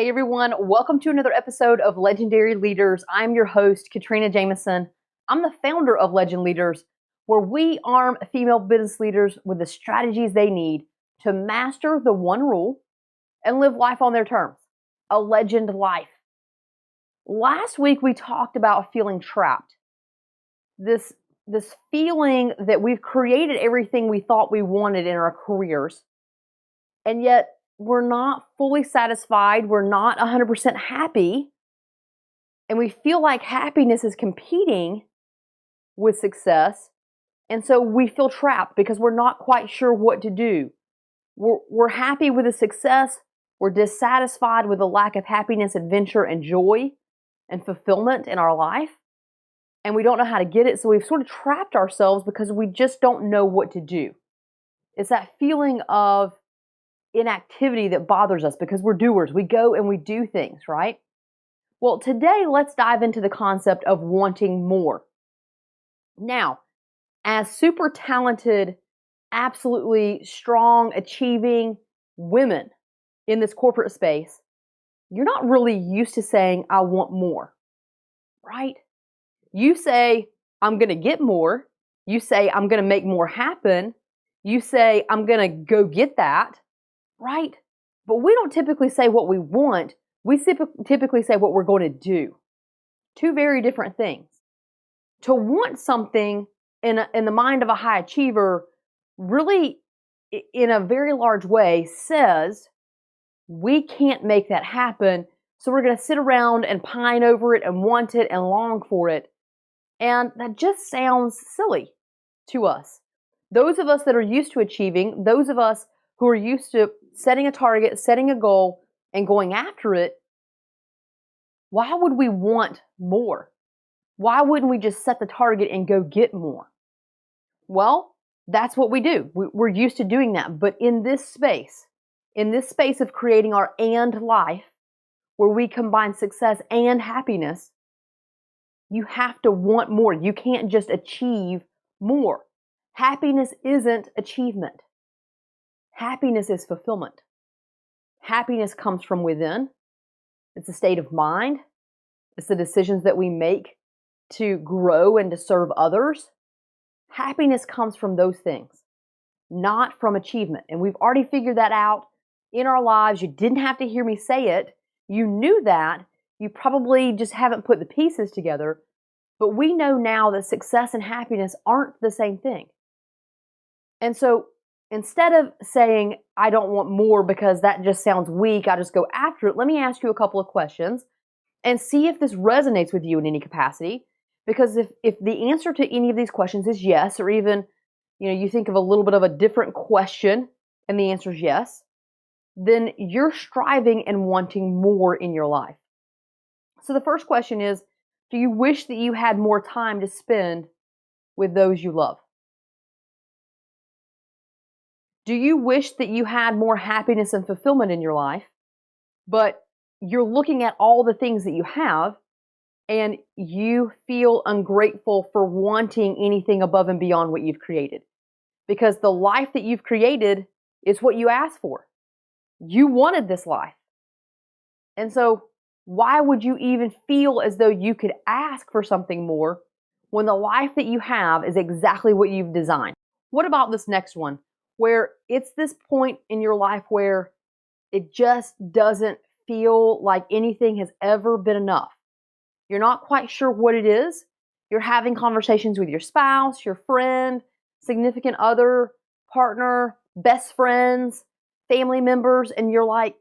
Hey everyone, welcome to another episode of Legendary Leaders. I'm your host, Katrina Jameson. I'm the founder of Legend Leaders, where we arm female business leaders with the strategies they need to master the one rule and live life on their terms, a legend life. Last week we talked about feeling trapped. This feeling that we've created everything we thought we wanted in our careers, and yet we're not fully satisfied, we're not 100% happy, and we feel like happiness is competing with success, and so we feel trapped because we're not quite sure what to do. We're happy with the success, we're dissatisfied with the lack of happiness, adventure, and joy and fulfillment in our life, and we don't know how to get it, so we've sort of trapped ourselves because we just don't know what to do. It's that feeling of inactivity that bothers us because we're doers. We go and we do things, right? Well, today let's dive into the concept of wanting more. Now, as super talented, absolutely strong, achieving women in this corporate space, you're not really used to saying, I want more, right? You say, I'm going to get more. You say, I'm going to make more happen. You say, I'm going to go get that. Right? But we don't typically say what we want. We typically say what we're going to do. Two very different things. To want something in the mind of a high achiever really, in a very large way, says we can't make that happen, so we're going to sit around and pine over it and want it and long for it. And that just sounds silly to us. Those of us that are used to achieving, those of us who are used to setting a target, setting a goal, and going after it, why would we want more? Why wouldn't we just set the target and go get more? Well, that's what we do. We're used to doing that. But in this space of creating our and life, where we combine success and happiness, you have to want more. You can't just achieve more. Happiness isn't achievement. Happiness is fulfillment. Happiness comes from within. It's a state of mind. It's the decisions that we make to grow and to serve others. Happiness comes from those things, not from achievement. And we've already figured that out in our lives. You didn't have to hear me say it. You knew that. You probably just haven't put the pieces together. But we know now that success and happiness aren't the same thing. And so instead of saying, I don't want more because that just sounds weak, I just go after it, let me ask you a couple of questions and see if this resonates with you in any capacity. Because if the answer to any of these questions is yes, or even you think of a little bit of a different question and the answer is yes, then you're striving and wanting more in your life. So the first question is, do you wish that you had more time to spend with those you love? Do you wish that you had more happiness and fulfillment in your life, but you're looking at all the things that you have and you feel ungrateful for wanting anything above and beyond what you've created? Because the life that you've created is what you asked for. You wanted this life. And so why would you even feel as though you could ask for something more when the life that you have is exactly what you've designed? What about this next one, where it's this point in your life where it just doesn't feel like anything has ever been enough? You're not quite sure what it is. You're having conversations with your spouse, your friend, significant other, partner, best friends, family members, and you're like,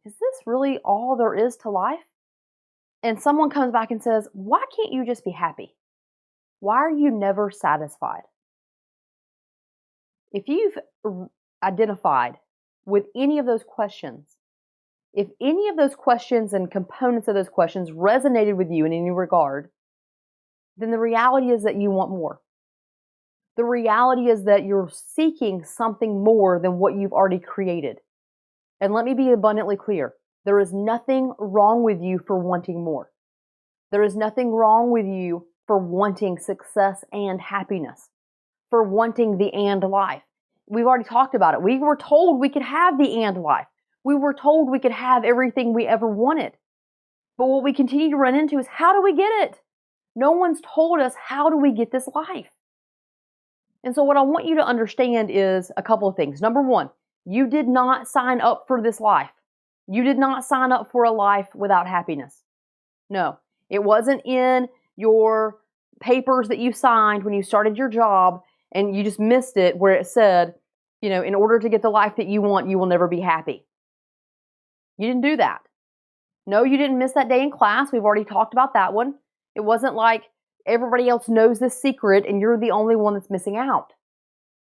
is this really all there is to life? And someone comes back and says, why can't you just be happy? Why are you never satisfied? If you've identified with any of those questions, if any of those questions and components of those questions resonated with you in any regard, then the reality is that you want more. The reality is that you're seeking something more than what you've already created. And let me be abundantly clear. There is nothing wrong with you for wanting more. There is nothing wrong with you for wanting success and happiness, for wanting the and life. We've already talked about it. We were told we could have the and life. We were told we could have everything we ever wanted. But what we continue to run into is, how do we get it? No one's told us, how do we get this life? And so what I want you to understand is a couple of things. Number one, you did not sign up for this life. You did not sign up for a life without happiness. No, it wasn't in your papers that you signed when you started your job and you just missed it where it said, in order to get the life that you want, you will never be happy. You didn't do that. No, you didn't miss that day in class. We've already talked about that one. It wasn't like everybody else knows this secret and you're the only one that's missing out.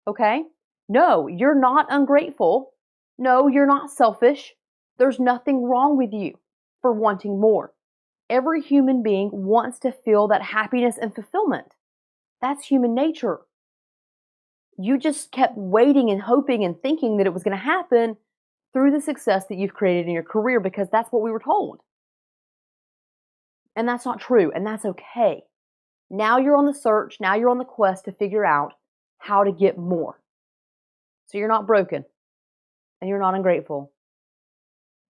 Okay? No, you're not ungrateful. No, you're not selfish. There's nothing wrong with you for wanting more. Every human being wants to feel that happiness and fulfillment. That's human nature. You just kept waiting and hoping and thinking that it was going to happen through the success that you've created in your career because that's what we were told. And that's not true, and that's okay. Now you're on the search, now you're on the quest to figure out how to get more. So you're not broken, and you're not ungrateful.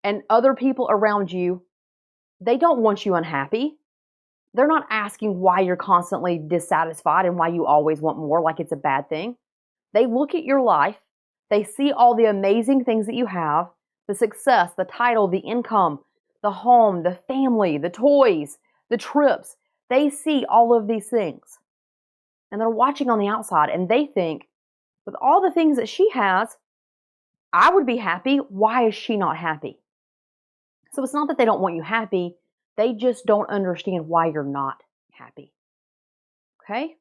And other people around you, they don't want you unhappy. They're not asking why you're constantly dissatisfied and why you always want more, like it's a bad thing. They look at your life, they see all the amazing things that you have, the success, the title, the income, the home, the family, the toys, the trips. They see all of these things. And they're watching on the outside and they think, with all the things that she has, I would be happy. Why is she not happy? So it's not that they don't want you happy. They just don't understand why you're not happy. Okay?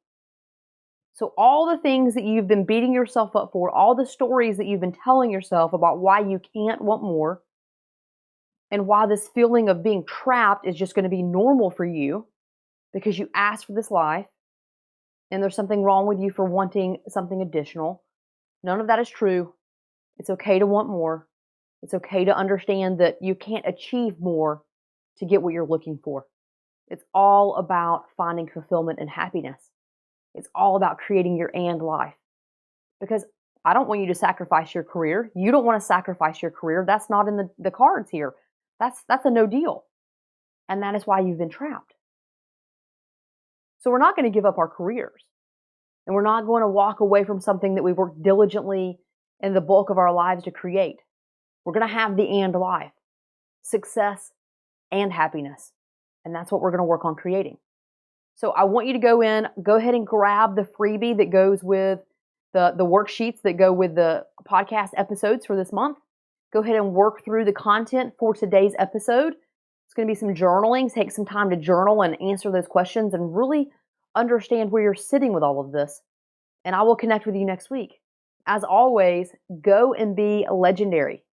So all the things that you've been beating yourself up for, all the stories that you've been telling yourself about why you can't want more, and why this feeling of being trapped is just going to be normal for you because you asked for this life and there's something wrong with you for wanting something additional. None of that is true. It's okay to want more. It's okay to understand that you can't achieve more to get what you're looking for. It's all about finding fulfillment and happiness. It's all about creating your and life. Because I don't want you to sacrifice your career. You don't want to sacrifice your career. That's not in the cards here. That's a no deal. And that is why you've been trapped. So we're not going to give up our careers. And we're not going to walk away from something that we've worked diligently in the bulk of our lives to create. We're going to have the and life. Success and happiness. And that's what we're going to work on creating. So I want you to go ahead and grab the freebie that goes with the worksheets that go with the podcast episodes for this month. Go ahead and work through the content for today's episode. It's going to be some journaling. Take some time to journal and answer those questions and really understand where you're sitting with all of this. And I will connect with you next week. As always, go and be legendary.